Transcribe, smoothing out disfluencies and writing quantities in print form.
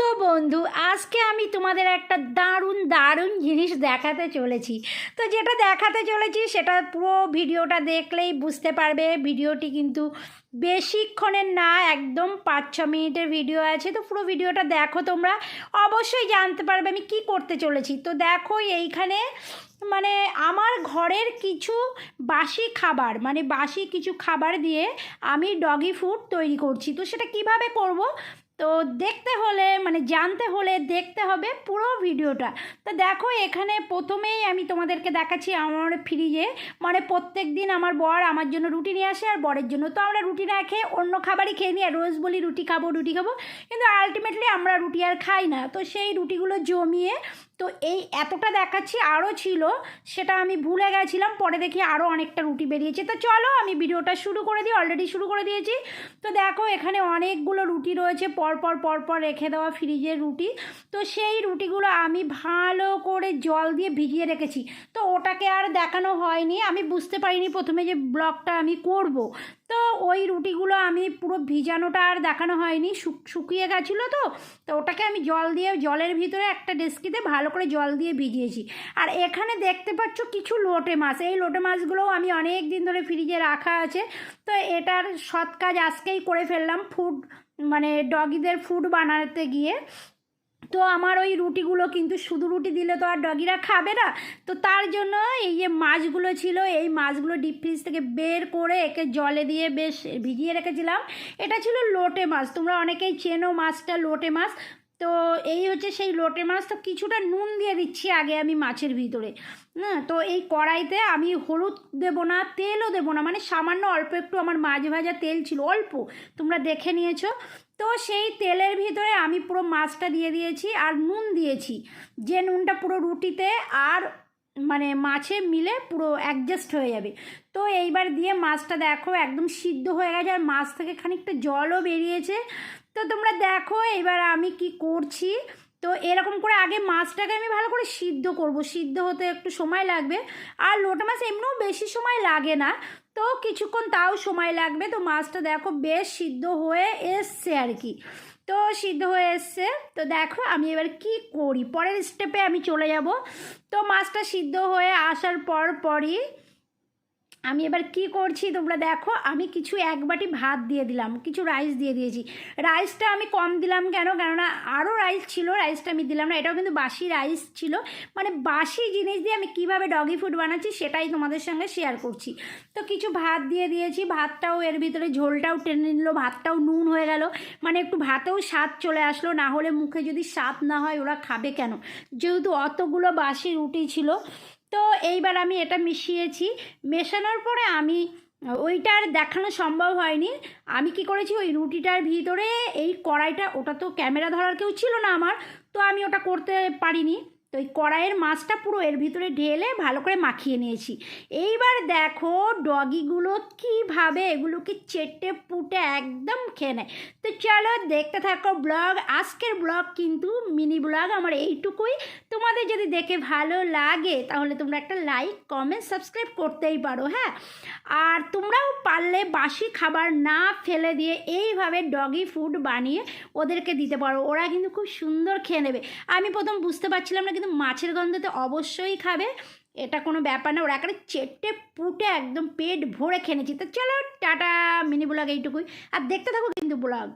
তো বন্ধু, আজকে আমি তোমাদের একটা দারুণ দারুণ জিনিস দেখাতে চলেছি। তো যেটা দেখাতে চলেছি সেটা পুরো ভিডিওটা দেখলেই বুঝতে পারবে। ভিডিওটি কিন্তু বেশিক্ষণের না, একদম 5-6 মিনিটের ভিডিও আছে। তো পুরো ভিডিওটা দেখো, তোমরা অবশ্যই জানতে পারবে আমি কি করতে চলেছি। তো দেখো, এইখানে মানে আমার ঘরের কিছু বাসি খাবার, মানে বাসি কিছু খাবার দিয়ে আমি ডগি ফুড তৈরি করছি। তো সেটা কিভাবে করব, তো দেখতে হলে মানে জানতে হলে দেখতে হবে পুরো ভিডিওটা। তো দেখো, এখানে প্রথমেই আমি তোমাদেরকে দেখাচ্ছি আমার ফ্রিজে, মানে প্রত্যেক দিন আমার বর আমার জন্য রুটি নিয়ে আসে আর বরের জন্য। তো আমরা রুটি না খেয়ে অন্য খাবারই খেয়ে নিই, আর রোজ বলি রুটি খাবো রুটি খাবো, কিন্তু আলটিমেটলি আমরা রুটি আর খাই না। তো সেই রুটিগুলো জমিয়ে, তো এই এতটা দেখাচ্ছি, আরও ছিল সেটা আমি ভুলে গেছিলাম, পরে দেখি আরও অনেকটা রুটি বেরিয়েছে। তো চলো আমি ভিডিওটা শুরু করে দিই, অলরেডি শুরু করে দিয়েছি। তো দেখো, এখানে অনেকগুলো রুটি রয়েছে, পরপর রেখে দেওয়া ফ্রিজের রুটি। তো সেই রুটিগুলো আমি ভালো করে জল দিয়ে ভিজিয়ে রেখেছি। তো ওটাকে আর দেখানো হয়নি, আমি বুঝতে পারিনি প্রথমে যে ব্লগটা আমি করব। তো ওই রুটিগুলো আমি পুরো ভিজানোটা আর দেখানো হয়নি, শুকিয়ে গেছিলো। তো ওটাকে আমি জল দিয়ে, জলের ভিতরে একটা ডেস্কিতে ভালো করে জল দিয়ে ভিজিয়েছি। আর এখানে দেখতে পাচ্ছ কিছু লোটে মাছ, এই লোটে মাছগুলোও আমি অনেক দিন ধরে ফ্রিজে রাখা আছে। তো এটার সৎ কাজ আজকেই করে ফেললাম, ফুড মানে ডগিদের ফুড বানাতে গিয়ে। তো আমার ওই রুটিগুলো কিন্তু শুধু রুটি দিলে তো আর ডগিরা খাবে না। তো তার জন্য এই যে মাছগুলো ছিল, এই মাছগুলো ডিপ ফ্রিজ থেকে বের করে একে জলে দিয়ে বেশ ভিজিয়ে রেখেছিলাম। এটা ছিল লোটে মাছ, তোমরা অনেকেই চেনো মাছটা, লোটে মাছ। তো এই হচ্ছে সেই লোটে মাছ। তো কিছুটা নুন দিয়ে দিচ্ছি আগে আমি মাছের ভিতরে। হ্যাঁ, তো এই কড়াইতে আমি হলুদ দেবো না, তেলও দেবো না, মানে সামান্য অল্প একটু আমার মাছ ভাজা তেল ছিল, অল্প, তোমরা দেখে নিয়েছো। তো সেই তেলের ভিতরে আমি পুরো মাছটা দিয়ে দিয়েছি আর নুন দিয়েছি, যে নুনটা পুরো রুটিতে আর মানে মাছে মিলে পুরো অ্যাডজাস্ট হয়ে যাবে। তো এইবার দিয়ে মাছটা দেখো একদম সিদ্ধ হয়ে গেছে, আর মাছ থেকে খানিকটা জলও বেরিয়েছে। তো তোমরা দেখো এবার আমি কি করছি। তো এরকম করে আগে মাছটাকে আমি ভালো করে সিদ্ধ করব, সিদ্ধ হতে একটু সময় লাগবে। আর লোটে মাছ এমনিও বেশি সময় লাগে না, তো কিছুক্ষণ তাও সময় লাগবে। তো মাছটা দেখো বেশ সিদ্ধ হয়ে এসছে আর কি, তো সিদ্ধ হয়ে এসছে। তো দেখো আমি এবার কি করি, পরের স্টেপে আমি চলে যাব। তো মাছটা সিদ্ধ হয়ে আসার পরই আমি এবার কি করছি তোমরা দেখো, আমি কিছু 1 বাটি ভাত দিয়ে দিলাম, কিছু রাইস দিয়ে দিয়েছি। রাইসটা আমি কম দিলাম কেননা আরও রাইস ছিল, রাইসটা আমি দিলাম না। এটাও কিন্তু বাসি রাইস ছিল, মানে বাসি জিনিস দিয়ে আমি কিভাবে ডগি ফুড বানাচ্ছি সেটাই তোমাদের সঙ্গে শেয়ার করছি। তো কিছু ভাত দিয়ে দিয়েছি, ভাতটাও এর ভিতরে ঝোলটাও টেনে নিল, ভাতটাও নুন হয়ে গেল, মানে একটু ভাতেও স্বাদ চলে আসলো। না হলে মুখে যদি স্বাদ না হয় ওরা খাবে কেন, যেহেতু অতগুলো বাসি রুটি ছিল। তো এইবার আমি এটা মিশিয়েছি, মেশানোর পরে আমি ওইটা আর দেখানো সম্ভব হয়নি। আমি কি করেছি, ওই রুটিটার ভিতরে এই কড়াইটা, ওটা তো ক্যামেরা ধরার কেউ ছিল না আমার, তো আমি ওটা করতে পারিনি। তো এই কড়াইয়ের মাছটা পুরো এর ভিতরে ঢেলে ভালো করে মাখিয়ে নিয়েছি। এইবার দেখো ডগিগুলো কীভাবে এগুলোকে চেটে পুটে একদম খেয়ে নেয়। তো চলো দেখতে থাকো ব্লগ। আজকের ব্লগ কিন্তু মিনি ব্লগ আমার এইটুকুই। তোমাদের যদি দেখে ভালো লাগে তাহলে তোমরা একটা লাইক কমেন্ট সাবস্ক্রাইব করতেই পারো, হ্যাঁ। আর তোমরাও পারলে বাসি খাবার না ফেলে দিয়ে এইভাবে ডগি ফুড বানিয়ে ওদেরকে দিতে পারো, ওরা কিন্তু খুব সুন্দর খেয়ে নেবে। আমি প্রথম বুঝতে পারছিলাম না, কিন্তু মাছের গন্ধতে অবশ্যই খাবে, এটা কোনো ব্যাপার না। ওরা একেবারে চেটে পুটে একদম পেট ভরে খেয়ে নিচ্ছি। তো চলো টাটা, মিনি ব্লগ এইটুকুই, আর দেখতে থাকো কিন্তু ব্লগ।